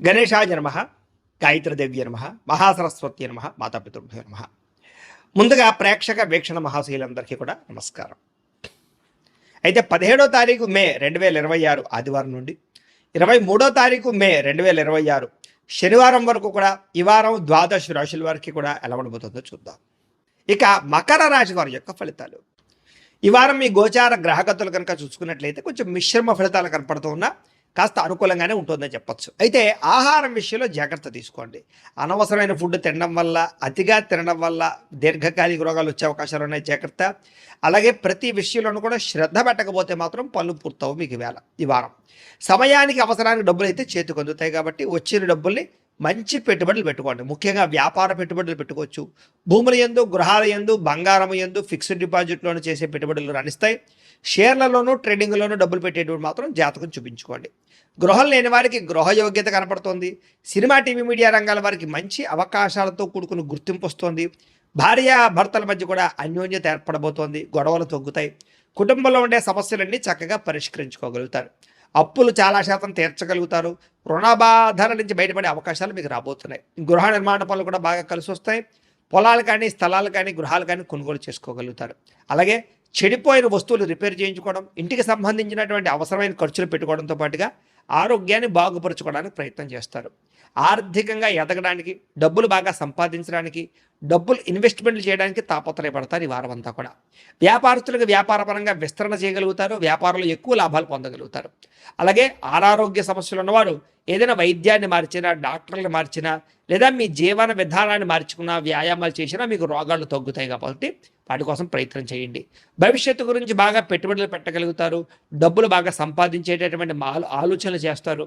గణేశాయ నమః, గాయత్రీదేవ్య నమః, మహాసరస్వతి నమః, మాతాపితృభ్యో నమః. ముందుగా ప్రేక్షక వీక్షణ మహాశయులందరికీ కూడా నమస్కారం. అయితే 17వ తారీఖు మే 2026 ఆదివారం నుండి 23వ తారీఖు మే 2026 శనివారం వరకు కూడా ఈ వారం ద్వాదశ రాశుల వారికి కూడా ఎలా ఉండబోతుందో చూద్దాం. ఇక మకర రాశి వారి యొక్క ఫలితాలు. ఈ వారం మీ గోచార గ్రహగతులు కనుక చూసుకున్నట్లయితే కొంచెం మిశ్రమ ఫలితాలు కనపడుతూ ఉన్నా కాస్త అనుకూలంగానే ఉంటుందని చెప్పొచ్చు. అయితే ఆహారం విషయంలో జాగ్రత్త తీసుకోండి. అనవసరమైన ఫుడ్ తినడం వల్ల, అతిగా తినడం వల్ల దీర్ఘకాలిక రోగాలు వచ్చే అవకాశాలు ఉన్నాయి, జాగ్రత్త. అలాగే ప్రతి విషయంలోనూ కూడా శ్రద్ధ పెట్టకపోతే మాత్రం పనులు పూర్తవు మీకు ఈ వారం. సమయానికి అవసరానికి డబ్బులు అయితే చేతికి అందుతాయి కాబట్టి వచ్చిన డబ్బుల్ని మంచి పెట్టుబడులు పెట్టుకోండి. ముఖ్యంగా వ్యాపార పెట్టుబడులు పెట్టుకోవచ్చు. భూముల యందు, గృహాల యందు, బంగారం యందు, ఫిక్స్డ్ డిపాజిట్లోనూ చేసే పెట్టుబడులు రాణిస్తాయి. షేర్లలోనూ ట్రేడింగ్లోనూ డబ్బులు పెట్టేటప్పుడు మాత్రం జాతకం చూపించుకోండి. గృహం లేని వారికి గృహ యోగ్యత కనపడుతోంది. సినిమా, టీవీ, మీడియా రంగాల వారికి మంచి అవకాశాలతో కూడుకుని గుర్తింపు వస్తుంది. భార్య భర్తల మధ్య కూడా అన్యోన్యత ఏర్పడబోతోంది. గొడవలు తగ్గుతాయి. కుటుంబంలో ఉండే సమస్యలన్నీ చక్కగా పరిష్కరించుకోగలుగుతారు. అప్పులు చాలా శాతం తీర్చగలుగుతారు. రుణబాధల నుంచి బయటపడే అవకాశాలు మీకు రాబోతున్నాయి. గృహ నిర్మాణ పనులు కూడా బాగా కలిసి వస్తాయి. పొలాలు కానీ, స్థలాలు కానీ, గృహాలు కానీ కొనుగోలు చేసుకోగలుగుతారు. అలాగే చెడిపోయిన వస్తువులు రిపేర్ చేయించుకోవడం, ఇంటికి సంబంధించినటువంటి అవసరమైన ఖర్చులు పెట్టుకోవడంతో పాటుగా ఆరోగ్యాన్ని బాగుపరచుకోవడానికి ప్రయత్నం చేస్తారు. ఆర్థికంగా ఎదగడానికి, డబ్బులు బాగా సంపాదించడానికి, డబ్బులు ఇన్వెస్ట్మెంట్లు చేయడానికి తాపత్రయపడతారు ఈ వారం అంతా కూడా. వ్యాపారస్తులకు వ్యాపారపరంగా విస్తరణ చేయగలుగుతారు. వ్యాపారంలో ఎక్కువ లాభాలు పొందగలుగుతారు. అలాగే అనారోగ్య సమస్యలు ఉన్నవారు ఏదైనా వైద్యాన్ని మార్చినా, డాక్టర్లు మార్చినా, లేదా మీ జీవన విధానాన్ని మార్చుకున్నా, వ్యాయామాలు చేసినా మీకు రోగాలు తగ్గుతాయి కాబట్టి వాటి కోసం ప్రయత్నం చేయండి. భవిష్యత్తు గురించి బాగా పెట్టుబడులు పెట్టగలుగుతారు. డబ్బులు బాగా సంపాదించేటటువంటి ఆలోచనలు చేస్తారు.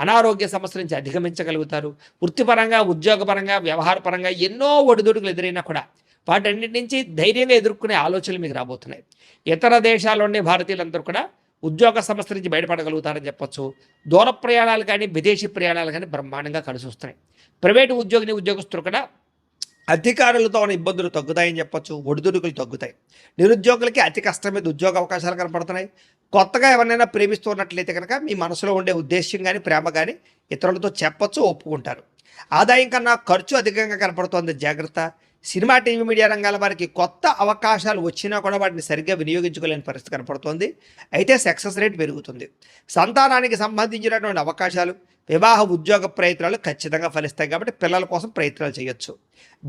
అనారోగ్య సమస్యల నుంచి అధిగమించగలుగుతారు. వృత్తిపరంగా, ఉద్యోగపరంగా, వ్యవహారపరంగా ఎన్నో ఒడిదుడుకులు ఎదురైనా కూడా వాటన్నిటి నుంచి ధైర్యంగా ఎదుర్కొనే ఆలోచనలు మీకు రాబోతున్నాయి. ఇతర దేశాల్లో ఉండే భారతీయులందరూ కూడా ఉద్యోగ సమస్య నుంచి బయటపడగలుగుతారని చెప్పొచ్చు. దూర ప్రయాణాలు కానీ, విదేశీ ప్రయాణాలు కానీ బ్రహ్మాండంగా కలిసి వస్తున్నాయి. ప్రైవేటు ఉద్యోగస్తులు కూడా అధికారులతో ఉన్న ఇబ్బందులు తగ్గుతాయని చెప్పొచ్చు. ఒడిదుడుకులు తగ్గుతాయి. నిరుద్యోగులకి అతి కష్టం మీద ఉద్యోగ అవకాశాలు కనపడుతున్నాయి. కొత్తగా ఎవరినైనా ప్రేమిస్తున్నట్లయితే కనుక మీ మనసులో ఉండే ఉద్దేశ్యం కానీ, ప్రేమ కానీ ఇతరులతో చెప్పొచ్చు, ఒప్పుకుంటారు. ఆదాయం కన్నా ఖర్చు అధికంగా కనపడుతోంది, జాగ్రత్త. సినిమా, టీవీ, మీడియా రంగాల వారికి కొత్త అవకాశాలు వచ్చినా కూడా వాటిని సరిగ్గా వినియోగించుకోలేని పరిస్థితి కనపడుతోంది. అయితే సక్సెస్ రేట్ పెరుగుతుంది. సంతానానికి సంబంధించినటువంటి అవకాశాలు, వివాహ, ఉద్యోగ ప్రయత్నాలు ఖచ్చితంగా ఫలిస్తాయి కాబట్టి పిల్లల కోసం ప్రయత్నాలు చేయొచ్చు.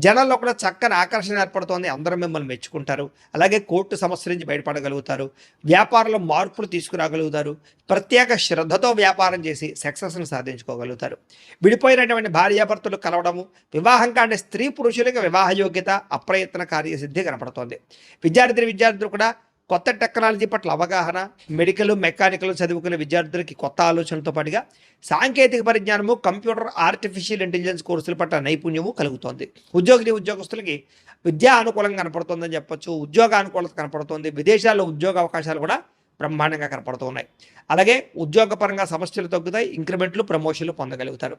జనాల్లో కూడా చక్కని ఆకర్షణ ఏర్పడుతోంది. అందరూ మిమ్మల్ని మెచ్చుకుంటారు. అలాగే కోర్టు సమస్య నుంచి బయటపడగలుగుతారు. వ్యాపారంలో మార్పులు తీసుకురాగలుగుతారు. ప్రత్యేక శ్రద్ధతో వ్యాపారం చేసి సక్సెస్ని సాధించుకోగలుగుతారు. విడిపోయినటువంటి భార్యాభర్తలు కలవడము, వివాహం కాని స్త్రీ పురుషులకు వివాహ యోగ్యత, అప్రయత్న కార్యసిద్ధి కనపడుతోంది. విద్యార్థులు కూడా కొత్త టెక్నాలజీ పట్ల అవగాహన, మెడికల్, మెకానికల్ చదువుకునే విద్యార్థులకి కొత్త ఆలోచనలతో పాటుగా సాంకేతిక పరిజ్ఞానము, కంప్యూటర్, ఆర్టిఫిషియల్ ఇంటెలిజెన్స్ కోర్సుల పట్ల నైపుణ్యము కలుగుతోంది. ఉద్యోగస్తులకి విద్యా అనుకూలంగా కనపడుతుందని చెప్పొచ్చు. ఉద్యోగ అనుకూలత కనపడుతుంది. విదేశాల్లో ఉద్యోగ అవకాశాలు కూడా బ్రహ్మాండంగా కనపడుతున్నాయి. అలాగే ఉద్యోగపరంగా సమస్యలు తగ్గుతాయి. ఇంక్రిమెంట్లు, ప్రమోషన్లు పొందగలుగుతారు.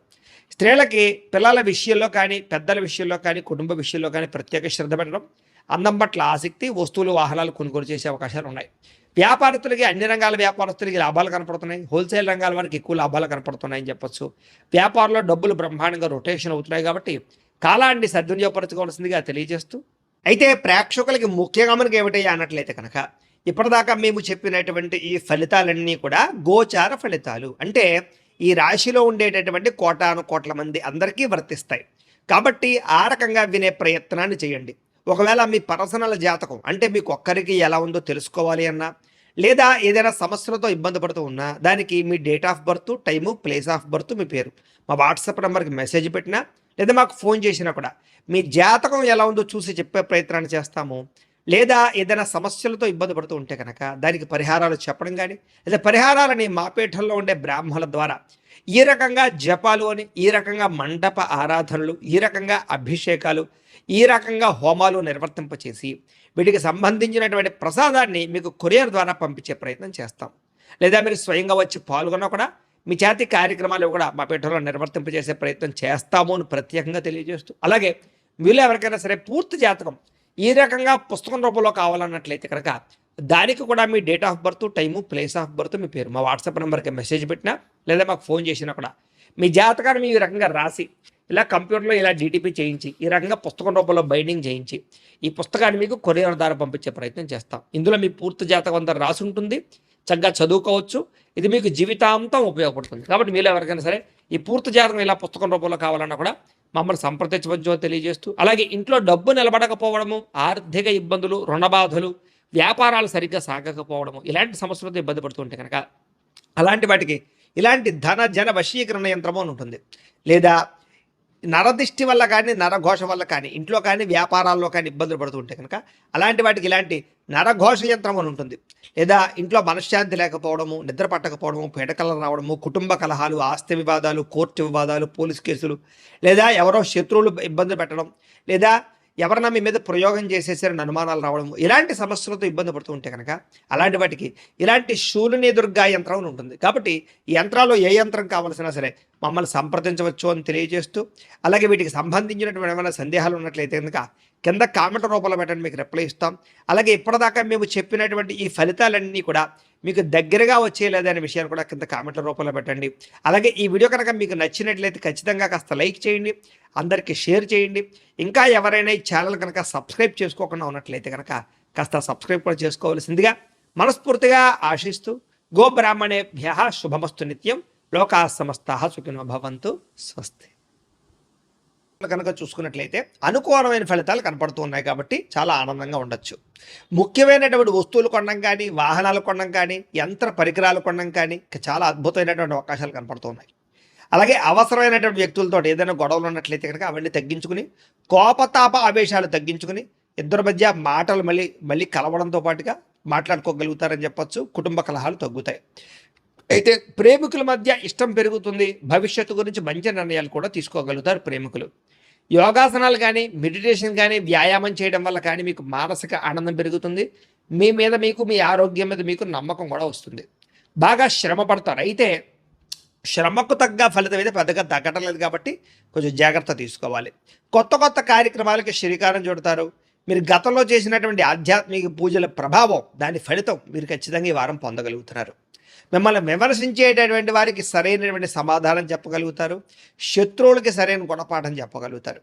స్త్రీలకి పిల్లల విషయంలో కానీ, పెద్దల విషయంలో కానీ, కుటుంబ విషయంలో కానీ ప్రత్యేక శ్రద్ధ పెట్టడం, అందం పట్ల ఆసక్తి, వస్తువులు, వాహనాలు కొనుగోలు చేసే అవకాశాలు ఉన్నాయి. వ్యాపారస్తులకి, అన్ని రంగాల వ్యాపారస్తులకి లాభాలు కనపడుతున్నాయి. హోల్సేల్ రంగాల వారికి ఎక్కువ లాభాలు కనపడుతున్నాయని చెప్పొచ్చు. వ్యాపారంలో డబ్బులు బ్రహ్మాండంగా రొటేషన్ అవుతున్నాయి కాబట్టి కాలాన్ని సద్వినియోగపరచుకోవాల్సిందిగా తెలియజేస్తూ, అయితే ప్రేక్షకులకి ముఖ్యంగా మనకి ఏమిటయ్యా అన్నట్లయితే కనుక ఇప్పటిదాకా మేము చెప్పినటువంటి ఈ ఫలితాలన్నీ కూడా గోచార ఫలితాలు. అంటే ఈ రాశిలో ఉండేటటువంటి కోటాను మంది అందరికీ వర్తిస్తాయి కాబట్టి ఆ రకంగా వినే ప్రయత్నాన్ని చేయండి. ఒకవేళ మీ పర్సనల్ జాతకం అంటే మీకు ఒక్కరికి ఎలా ఉందో తెలుసుకోవాలి అన్నా, లేదా ఏదైనా సమస్యలతో ఇబ్బంది పడుతూ ఉన్నా దానికి మీ date of birth, time, place of birth, మీ పేరు మా వాట్సాప్ నెంబర్కి మెసేజ్ పెట్టినా, లేదా మాకు ఫోన్ చేసినా కూడా మీ జాతకం ఎలా ఉందో చూసి చెప్పే ప్రయత్నాన్ని చేస్తాము. లేదా ఏదైనా సమస్యలతో ఇబ్బంది పడుతూ ఉంటే కనుక దానికి పరిహారాలు చెప్పడం కానీ, లేదా పరిహారాలని మా పీఠంలో ఉండే బ్రాహ్మణుల ద్వారా ఈ రకంగా జపాలు అని, ఈ రకంగా మండప ఆరాధనలు, ఈ రకంగా అభిషేకాలు, ఈ రకంగా హోమాలు నిర్వర్తింపచేసి వీటికి సంబంధించినటువంటి ప్రసాదాన్ని మీకు కొరియర్ ద్వారా పంపించే ప్రయత్నం చేస్తాం. లేదా మీరు స్వయంగా వచ్చి పాల్గొన్నా కూడా మీ చేతి కార్యక్రమాలు కూడా మా పీఠంలో నిర్వర్తింపజేసే ప్రయత్నం చేస్తాము అని ప్రత్యేకంగా తెలియజేస్తూ, అలాగే మీలో ఎవరికైనా సరే పూర్తి జాతకం ఈ రకంగా పుస్తకం రూపంలో కావాలన్నట్లయితే కనుక దానికి కూడా మీ date of birth, time, place of birth, మీ పేరు మా వాట్సాప్ నెంబర్కి మెసేజ్ పెట్టినా, లేదా మాకు ఫోన్ చేసినా కూడా మీ జాతకాన్ని ఈ రకంగా రాసి ఇలా కంప్యూటర్లో ఇలా డీటీపీ చేయించి ఈ రకంగా పుస్తకం రూపంలో బైండింగ్ చేయించి ఈ పుస్తకాన్ని మీకు కొరియర్ ద్వారా పంపించే ప్రయత్నం చేస్తాం. ఇందులో మీ పూర్తి జాతకం అంతా రాసి ఉంటుంది, చక్కగా చదువుకోవచ్చు. ఇది మీకు జీవితాంతం ఉపయోగపడుతుంది. కాబట్టి మీరు ఎవరికైనా సరే ఈ పూర్తి జాతకం ఇలా పుస్తకం రూపంలో కావాలన్నా కూడా మమ్మల్ని సంప్రదించవచ్చో తెలియజేస్తూ, అలాగే ఇంట్లో డబ్బు నిలబడకపోవడము, ఆర్థిక ఇబ్బందులు, రుణ బాధలు, వ్యాపారాలు సరిగ్గా సాగకపోవడము, ఇలాంటి సమస్యలతో ఇబ్బంది పడుతుంటే కనుక అలాంటి వాటికి ఇలాంటి ధన జన వశీకరణ యంత్రము అని ఉంటుంది. లేదా నరదిష్టి వల్ల కానీ నరఘోష వల్ల కానీ ఇంట్లో కానీ వ్యాపారాల్లో కానీ ఇబ్బందులు పడుతుంటే కనుక అలాంటి వాటికి ఇలాంటి నరఘోష యంత్రం అని ఉంటుంది. లేదా ఇంట్లో మనశ్శాంతి లేకపోవడము, నిద్ర పట్టకపోవడము, పీడకలలు రావడము, కుటుంబ కలహాలు, ఆస్తి వివాదాలు, కోర్టు వివాదాలు, పోలీస్ కేసులు, లేదా ఎవరో శత్రువులు ఇబ్బంది పెట్టడం, లేదా ఎవరన్నా మీ మీద ప్రయోగం చేసేసారని అనుమానాలు రావడం, ఇలాంటి సమస్యలతో ఇబ్బంది పడుతూ ఉంటే కనుక అలాంటి వాటికి ఇలాంటి శూలిని దుర్గా యంత్రం అని ఉంటుంది. కాబట్టి ఈ యంత్రాల్లో ఏ యంత్రం కావాల్సినా సరే మమ్మల్ని సంప్రదించవచ్చు అని తెలియజేస్తూ, అలాగే వీటికి సంబంధించినటువంటి ఏమైనా సందేహాలు ఉన్నట్లయితే కనుక కింద కామెంట్ రూపంలో పెట్టండి, మీకు రిప్లై ఇస్తాం. అలాగే ఇప్పటిదాకా మేము చెప్పినటువంటి ఈ ఫలితాలన్నీ కూడా మీకు దగ్గరగా వచ్చేయలేదనే విషయాన్ని కూడా కింద కామెంట్ల రూపంలో పెట్టండి. అలాగే ఈ వీడియో కనుక మీకు నచ్చినట్లయితే ఖచ్చితంగా కాస్త లైక్ చేయండి, అందరికీ షేర్ చేయండి. ఇంకా ఎవరైనా ఈ ఛానల్ కనుక సబ్స్క్రైబ్ చేసుకోకుండా ఉన్నట్లయితే కనుక కాస్త సబ్స్క్రైబ్ కూడా చేసుకోవాల్సిందిగా మనస్ఫూర్తిగా ఆశిస్తూ, గోబ్రాహ్మణేభ్యః శుభమస్తు నిత్యం, లోకాః సమస్తాః సుఖినో భవంతు, స్వస్తి. కనుక చూసుకున్నట్లయితే అనుకూలమైన ఫలితాలు కనపడుతూ ఉన్నాయి కాబట్టి చాలా ఆనందంగా ఉండొచ్చు. ముఖ్యమైనటువంటి వస్తువులు కొనడం కానీ, వాహనాలు కొనడం కానీ, యంత్ర పరికరాలు కొనడం కానీ చాలా అద్భుతమైనటువంటి అవకాశాలు కనపడుతూ ఉన్నాయి. అలాగే అవసరమైనటువంటి వ్యక్తులతో ఏదైనా గొడవలు ఉన్నట్లయితే కనుక అవన్నీ తగ్గించుకుని, కోపతాప ఆవేశాలు తగ్గించుకుని, ఇద్దరి మధ్య మాటలు మళ్ళీ కలవడంతో పాటుగా మాట్లాడుకోగలుగుతారని చెప్పొచ్చు. కుటుంబ కలహాలు తగ్గుతాయి. అయితే ప్రేమికుల మధ్య ఇష్టం పెరుగుతుంది. భవిష్యత్తు గురించి మంచి నిర్ణయాలు కూడా తీసుకోగలుగుతారు ప్రేమికులు. యోగాసనాలు కానీ, మెడిటేషన్ కానీ, వ్యాయామం చేయడం వల్ల కానీ మీకు మానసిక ఆనందం పెరుగుతుంది. మీ మీద మీకు, మీ ఆరోగ్యం మీద మీకు నమ్మకం కూడా వస్తుంది. బాగా శ్రమ పడతారు. అయితే శ్రమకు తగ్గ ఫలితం అయితే పెద్దగా తగ్గటం లేదు కాబట్టి కొంచెం జాగ్రత్త తీసుకోవాలి. కొత్త కొత్త కార్యక్రమాలకి శ్రీకారం చుడతారు. మీరు గతంలో చేసినటువంటి ఆధ్యాత్మిక పూజల ప్రభావం, దాని ఫలితం మీరు ఖచ్చితంగా ఈ వారం పొందగలుగుతున్నారు. మిమ్మల్ని విమర్శించేటటువంటి వారికి సరైనటువంటి సమాధానం చెప్పగలుగుతారు. శత్రువులకి సరైన గుణపాఠం చెప్పగలుగుతారు.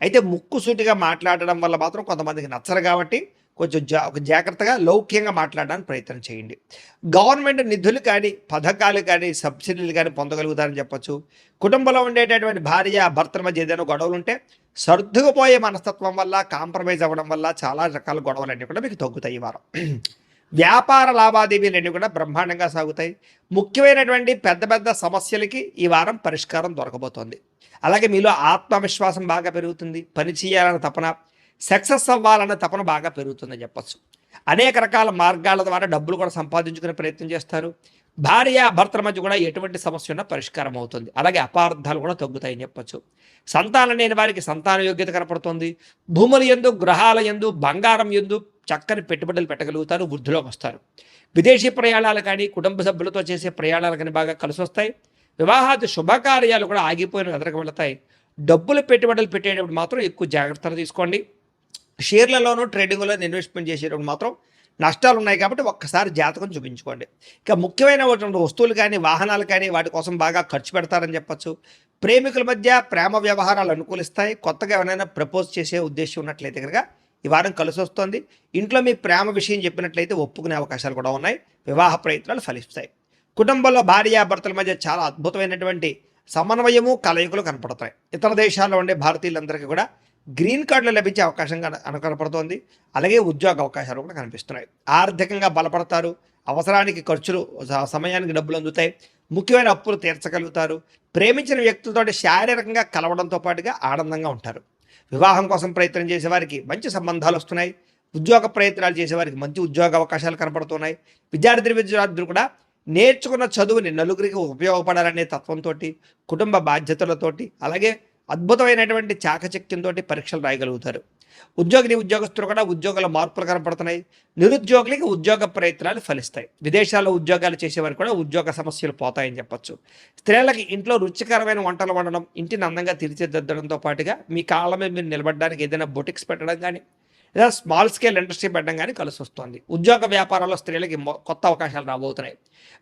అయితే ముక్కుసూటిగా మాట్లాడడం వల్ల మాత్రం కొంతమందికి నచ్చరు కాబట్టి కొంచెం జాగ్రత్తగా లౌక్యంగా మాట్లాడడానికి ప్రయత్నం చేయండి. గవర్నమెంట్ నిధులు కానీ, పథకాలు కానీ, సబ్సిడీలు కానీ పొందగలుగుతారని చెప్పొచ్చు. కుటుంబంలో ఉండేటటువంటి భార్య భర్తల మధ్య ఏదైనా గొడవలు ఉంటే సర్దుకుపోయే మనస్తత్వం వల్ల, కాంప్రమైజ్ అవ్వడం వల్ల చాలా రకాల గొడవలన్నీ కూడా మీకు తగ్గుతాయి ఈ వారం. వ్యాపార లావాదేవీలన్నీ కూడా బ్రహ్మాండంగా సాగుతాయి. ముఖ్యమైనటువంటి పెద్ద పెద్ద సమస్యలకి ఈ వారం పరిష్కారం దొరకబోతోంది. అలాగే మీలో ఆత్మవిశ్వాసం బాగా పెరుగుతుంది. పని చేయాలన్న తపన, సక్సెస్ అవ్వాలన్న తపన బాగా పెరుగుతుందని చెప్పచ్చు. అనేక రకాల మార్గాల ద్వారా డబ్బులు కూడా సంపాదించుకునే ప్రయత్నం చేస్తారు. భార్య భర్తల మధ్య కూడా ఎటువంటి సమస్య ఉన్నా పరిష్కారం అవుతుంది. అలాగే అపార్థాలు కూడా తగ్గుతాయని చెప్పచ్చు. సంతానం లేని వారికి సంతాన యోగ్యత కనపడుతుంది. భూముల యందు, గ్రహాల యందు, బంగారం యందు చక్కని పెట్టుబడులు పెట్టగలుగుతారు. వృద్ధిలోకి వస్తారు. విదేశీ ప్రయాణాలు కానీ, కుటుంబ సభ్యులతో చేసే ప్రయాణాలు కానీ బాగా కలిసి వస్తాయి. వివాహాది శుభకార్యాలు కూడా ఆగిపోయిన ఎదురుకు వెళతాయి. డబ్బులు పెట్టుబడులు పెట్టేటప్పుడు మాత్రం ఎక్కువ జాగ్రత్తలు తీసుకోండి. షేర్లలోనూ ట్రేడింగ్లో ఇన్వెస్ట్మెంట్ చేసేటప్పుడు మాత్రం నష్టాలు ఉన్నాయి కాబట్టి ఒక్కసారి జాతకం చూపించుకోండి. ఇక ముఖ్యమైనటువంటి వస్తువులు కానీ, వాహనాలు కానీ వాటి కోసం బాగా ఖర్చు పెడతారని చెప్పచ్చు. ప్రేమికుల మధ్య ప్రేమ వ్యవహారాలు అనుకూలిస్తాయి. కొత్తగా ఎవరైనా ప్రపోజ్ చేసే ఉద్దేశం ఉన్నట్లయితే కనుక ఈ వారం కలిసి వస్తుంది. ఇంట్లో మీ ప్రేమ విషయం చెప్పినట్లయితే ఒప్పుకునే అవకాశాలు కూడా ఉన్నాయి. వివాహ ప్రయత్నాలు ఫలిస్తాయి. కుటుంబంలో భార్యాభర్తల మధ్య చాలా అద్భుతమైనటువంటి సమన్వయము, కలయికలు కనపడతాయి. ఇతర దేశాల్లో ఉండే భారతీయులందరికీ కూడా గ్రీన్ కార్డులు లభించే అవకాశంగా కనపడుతోంది. అలాగే ఉద్యోగ అవకాశాలు కూడా కనిపిస్తున్నాయి. ఆర్థికంగా బలపడతారు. అవసరానికి ఖర్చులు, సమయానికి డబ్బులు అందుతాయి. ముఖ్యమైన అప్పులు తీర్చగలుగుతారు. ప్రేమించిన వ్యక్తులతో శారీరకంగా కలవడంతో పాటుగా ఆనందంగా ఉంటారు. వివాహం కోసం ప్రయత్నం చేసేవారికి మంచి సంబంధాలు వస్తున్నాయి. ఉద్యోగ ప్రయత్నాలు చేసేవారికి మంచి ఉద్యోగ అవకాశాలు కనపడుతున్నాయి. విద్యార్థులు కూడా నేర్చుకున్న చదువుని నలుగురికి ఉపయోగపడాలనే తత్వంతో, కుటుంబ బాధ్యతలతోటి, అలాగే అద్భుతమైనటువంటి చాకచక్యంతో పరీక్షలు రాయగలుగుతారు. ఉద్యోగస్తులు కూడా ఉద్యోగాల మార్పులు కనపడుతున్నాయి. నిరుద్యోగులకి ఉద్యోగ ప్రయత్నాలు ఫలిస్తాయి. విదేశాల్లో ఉద్యోగాలు చేసేవారు కూడా ఉద్యోగ సమస్యలు పోతాయని చెప్పచ్చు. స్త్రీలకి ఇంట్లో రుచికరమైన వంటలు వండడం, ఇంటిని అందంగా తీర్చిదిద్దడంతో పాటుగా మీ కాళ్ళ మీద మీరు నిలబడడానికి ఏదైనా బొటిక్స్ పెట్టడం కానీ, లేదా స్మాల్ స్కేల్ ఇండస్ట్రీ పెట్టడం కానీ కలిసి వస్తుంది. ఉద్యోగ వ్యాపారాల్లో స్త్రీలకి కొత్త అవకాశాలు రాబోతున్నాయి.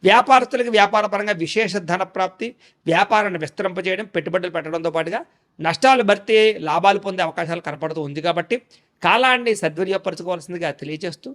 వ్యాపారస్తులకి వ్యాపారపరంగా విశేష ధన ప్రాప్తి, వ్యాపారాన్ని విస్తరింపజేయడం, పెట్టుబడులు పెట్టడంతో పాటుగా నష్టాలు భర్తీ, లాభాలు పొందే అవకాశాలు కనపడుతూ ఉంది. కాబట్టి కాలాన్ని సద్వినియోగపరచుకోవాల్సిందిగా తెలియజేస్తూ